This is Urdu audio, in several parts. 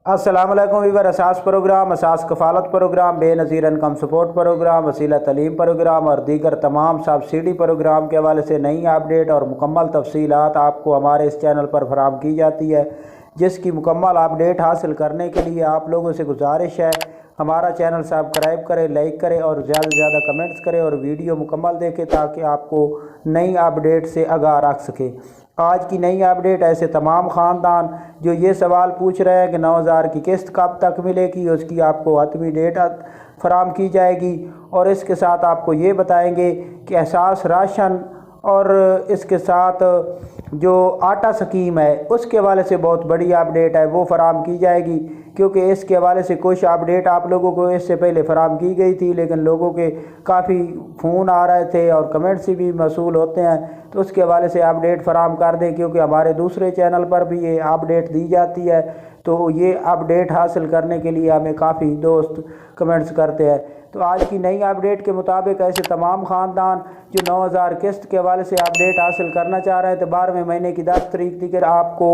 السلام علیکم ویور، اساس پروگرام، اساس کفالت پروگرام، بے نظیر انکم سپورٹ پروگرام، وسیلہ تعلیم پروگرام اور دیگر تمام سبسڈی پروگرام کے حوالے سے نئی اپڈیٹ اور مکمل تفصیلات آپ کو ہمارے اس چینل پر فراہم کی جاتی ہے، جس کی مکمل اپڈیٹ حاصل کرنے کے لیے آپ لوگوں سے گزارش ہے ہمارا چینل سبسکرائب کریں، لائک کریں اور زیادہ سے زیادہ کمنٹس کریں اور ویڈیو مکمل دیکھیں تاکہ آپ کو نئی اپڈیٹ سے آگاہ رکھ سکیں۔ آج کی نئی اپڈیٹ ایسے تمام خاندان جو یہ سوال پوچھ رہے ہیں کہ 9,000 کی قسط کب تک ملے گی، اس کی آپ کو حتمی ڈیٹ فراہم کی جائے گی، اور اس کے ساتھ آپ کو یہ بتائیں گے کہ احساس راشن اور اس کے ساتھ جو آٹا سکیم ہے اس کے حوالے سے بہت بڑی اپڈیٹ ہے وہ فراہم کی جائے گی، کیونکہ اس کے حوالے سے کچھ اپڈیٹ آپ لوگوں کو اس سے پہلے فراہم کی گئی تھی لیکن لوگوں کے کافی فون آ رہے تھے اور کمنٹس بھی موصول ہوتے ہیں، تو اس کے حوالے سے اپڈیٹ فراہم کر دیں، کیونکہ ہمارے دوسرے چینل پر بھی یہ اپڈیٹ دی جاتی ہے، تو یہ اپڈیٹ حاصل کرنے کے لیے ہمیں کافی دوست کمنٹس کرتے ہیں۔ تو آج کی نئی اپڈیٹ کے مطابق ایسے تمام خاندان جو 9,000 قسط کے حوالے سے اپڈیٹ حاصل کرنا چاہ رہے ہیں تو 12ویں مہینے کی 10 تاریخ تک آپ کو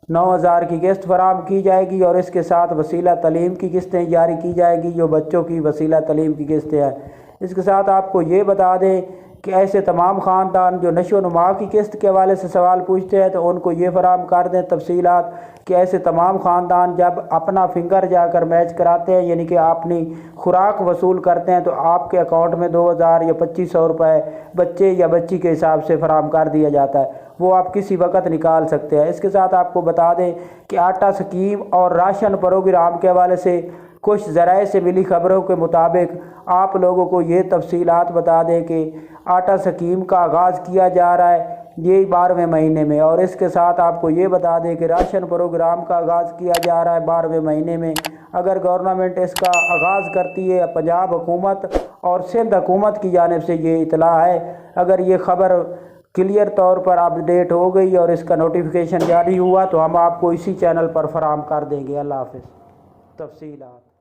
9,000 کی قسط فراہم کی جائے گی، اور اس کے ساتھ وسیلہ تعلیم کی قسطیں جاری کی جائے گی جو بچوں کی وسیلہ تعلیم کی قسطیں ہیں۔ اس کے ساتھ آپ کو یہ بتا دیں کہ ایسے تمام خاندان جو نشو و نما کی قسط کے حوالے سے سوال پوچھتے ہیں تو ان کو یہ فراہم کر دیں تفصیلات کہ ایسے تمام خاندان جب اپنا فنگر جا کر میچ کراتے ہیں، یعنی کہ اپنی خوراک وصول کرتے ہیں، تو آپ کے اکاؤنٹ میں 2,000 یا 2,500 روپے بچے یا بچی کے حساب سے فراہم کر دیا جاتا ہے، وہ آپ کسی وقت نکال سکتے ہیں۔ اس کے ساتھ آپ کو بتا دیں کہ آٹا سکیم اور راشن پروگرام کے حوالے سے کچھ ذرائع سے ملی خبروں کے مطابق آپ لوگوں کو یہ تفصیلات بتا دیں کہ آٹا سکیم کا آغاز کیا جا رہا ہے یہ 12ویں مہینے میں، اور اس کے ساتھ آپ کو یہ بتا دیں کہ راشن پروگرام کا آغاز کیا جا رہا ہے 12ویں مہینے میں۔ اگر گورنمنٹ اس کا آغاز کرتی ہے، پنجاب حکومت اور سندھ حکومت کی جانب سے یہ اطلاع ہے، اگر یہ خبر کلیئر طور پر اپڈیٹ ہو گئی اور اس کا نوٹیفیکیشن جاری ہوا تو ہم آپ کو اسی چینل پر فراہم کر دیں گے۔ اللہ حافظ۔ تفصیلات